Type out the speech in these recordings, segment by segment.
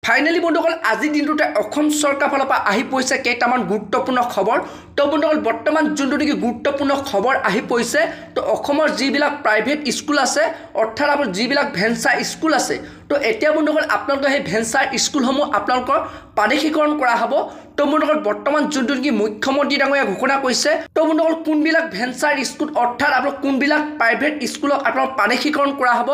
Finally বন্ধুসকল আজিৰ দিনটোতে অসম চৰকাৰৰ ফালৰ পৰা আহি পৰিছে কেইটামান গুৰুত্বপূৰ্ণ খবৰ। তো বন্ধুসকল বৰ্তমান যোনটো নেকি গুৰুত্বপূৰ্ণ খবৰ আহি পৰিছে, তো অসমৰ যিবিলাক প্ৰাইভেট স্কুল আছে অৰ্থাৎ আপোনাৰ যিবিলাক ভেঞ্চাৰ স্কুল আছে, তো এতিয়া বন্ধুসকল আপোনালোকৰ সেই ভেঞ্চাৰ স্কুলসমূহ আপোনালোকৰ প্ৰাদেশিকৰণ কৰা হ'ব। তো বন্ধুসকল বৰ্তমান যোনটো নেকি মুখ্যমন্ত্ৰী ডাঙৰীয়া ঘোষণা কৰিছে, তো বন্ধুসকল কোনবিলাক ভেঞ্চাৰ স্কুল অৰ্থাৎ আপোনালোক কোনবিলাক প্ৰাইভেট স্কুলক আপোনালোক প্ৰাদেশিকৰণ কৰা হ'ব,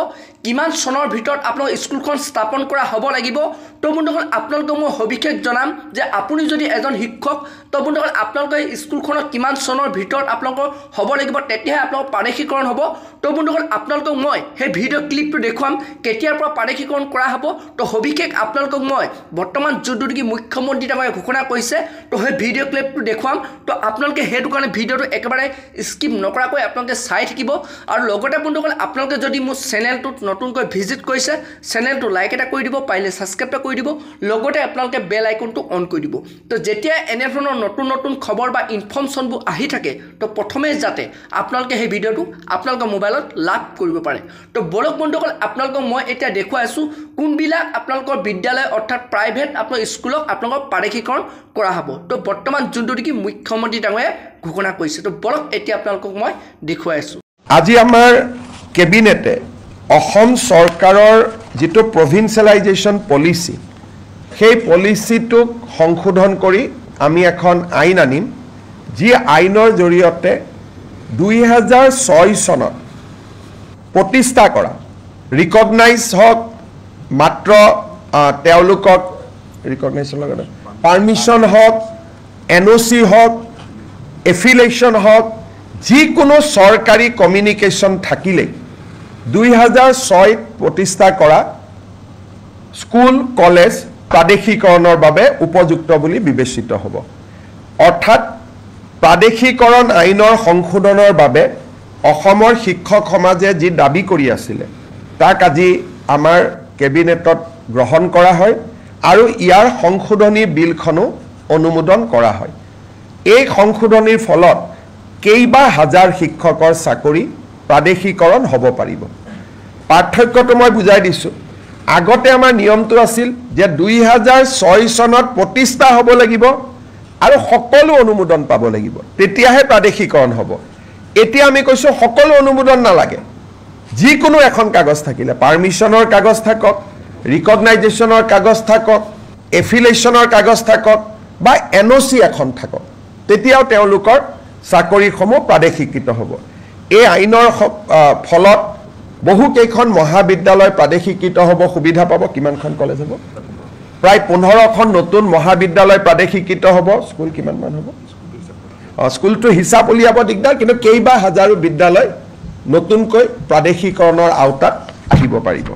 কিমান চনৰ ভিতৰত আপোনালোক স্কুলখন স্থাপন কৰা হ'ব লাগিব। তো বন্ধুসকল আপোনালোকক মই সবিশেষ জনাম যে আপুনি যদি এজন শিক্ষক, তো বন্ধুসকল আপোনালোকৰ স্কুলখনত কিমান চনৰ ভিতৰত আপোনালোকৰ হ'ব লাগিব, তেতিয়াহে আপোনালোকৰ প্ৰাদেশিকৰণ হ'ব। তো বন্ধুসকল আপোনালোকক মই সেই ভিডিঅ' ক্লিপটো দেখুৱাম কেতিয়াৰ পৰা প্ৰাদেশিকৰণ কৰা হ'ব। তো সবিশেষ আপোনালোকক মই বৰ্তমান যোনটো নেকি মুখ্যমন্ত্ৰী ডাঙৰীয়া ঘোষণা কৰিছে, তো সেই ভিডিঅ' ক্লিপটো দেখুৱাম। তো আপোনালোকে সেইটো কাৰণে ভিডিঅ'টো একেবাৰে স্কিপ নকৰাকৈ আপোনালোকে চাই থাকিব। আৰু লগতে বন্ধুসকল আপোনালোকে যদি মোৰ চেনেলটোত নতুনকৈ ভিজিট কৰিছে, চেনেলটো লাইক এটা কৰি দিব, পাৰিলে ছাবস্ক্ৰাইব এটা কৰি দিব, লগতে আপোনালোকে বেল আইকনটো অন কৰি দিব। তো যেতিয়া এনে ধৰণৰ নতুন নতুন খবৰ বা ইনফৰ্মেশ্যনবোৰ আহি থাকে, তো প্ৰথমে যাতে আপোনালোকে সেই ভিডিঅ'টো আপোনালোকৰ মোবাইলত লাভ কৰিব পাৰে। তো বলক বন্ধুসকল আপোনালোকক মই এতিয়া দেখুৱাই আছোঁ কোনবিলাক আপোনালোকৰ বিদ্যালয় অৰ্থাৎ প্ৰাইভেট আপোনাৰ স্কুলক আপোনালোকৰ প্ৰাদেশিকৰণ কৰা হ'ব। তো বৰ্তমান যোনটো নেকি মুখ্যমন্ত্ৰী ডাঙৰীয়াই ঘোষণা কৰিছে, তো বলক এতিয়া আপোনালোকক মই দেখুৱাই আছোঁ। আজি আমাৰ কেবিনেটে অসম চৰকাৰৰ যিটো প্ৰভিন্সিয়েলাইজেশ্যন পলিচি, সেই পলিচিটোক সংশোধন কৰি আমি এখন আইন আনিম, যি আইনৰ জৰিয়তে 2006 চনত প্ৰতিষ্ঠা কৰা ৰিকগনাইজ হওক, মাত্ৰ তেওঁলোকক ৰিকগনাইজৰ লগতে পাৰ্মিশ্যন হওক, NOC হওক, এফিলেশ্যন হওক, যিকোনো চৰকাৰী কমিউনিকেশ্যন থাকিলেই 2006 প্ৰতিষ্ঠা কৰা স্কুল কলেজ প্ৰাদেশিকৰণৰ বাবে উপযুক্ত বুলি বিবেচিত হ'ব। অৰ্থাৎ প্ৰাদেশিকৰণ আইনৰ সংশোধনৰ বাবে অসমৰ শিক্ষক সমাজে যি দাবী কৰি আছিলে, তাক আজি আমাৰ কেবিনেটত গ্ৰহণ কৰা হয় আৰু ইয়াৰ সংশোধনী বিলখনো অনুমোদন কৰা হয়। এই সংশোধনীৰ ফলত কেইবা হাজাৰ শিক্ষকৰ চাকৰি প্ৰাদেশিকৰণ হ'ব পাৰিব। পাৰ্থক্যটো মই বুজাই দিছোঁ। আগতে আমাৰ নিয়মটো আছিল যে 2006 চনত প্ৰতিষ্ঠা হ'ব লাগিব আৰু সকলো অনুমোদন পাব লাগিব, তেতিয়াহে প্ৰাদেশিকৰণ হ'ব। এতিয়া আমি কৈছোঁ সকলো অনুমোদন নালাগে, যিকোনো এখন কাগজ থাকিলে, পাৰ্মিশ্যনৰ কাগজ থাকক, ৰিকগনাইজেশ্যনৰ কাগজ থাকক, এফিলেশ্যনৰ কাগজ থাকক বা NOC এখন থাকক, তেতিয়াও তেওঁলোকৰ চাকৰিসমূহ প্ৰাদেশিকৃত হ'ব। এই আইনৰ ফলত বহুকেইখন মহাবিদ্যালয় প্ৰাদেশিকৃত হ'ব, সুবিধা পাব। কিমানখন কলেজ হ'ব? প্ৰায় 15খন নতুন মহাবিদ্যালয় প্ৰাদেশিকৃত হ'ব। স্কুল কিমানমান হ'ব? স্কুলটো হিচাপ উলিয়াব দিগদাৰ, কিন্তু কেইবা হাজাৰো বিদ্যালয় নতুনকৈ প্ৰাদেশিকৰণৰ আওতাত আহিব পাৰিব।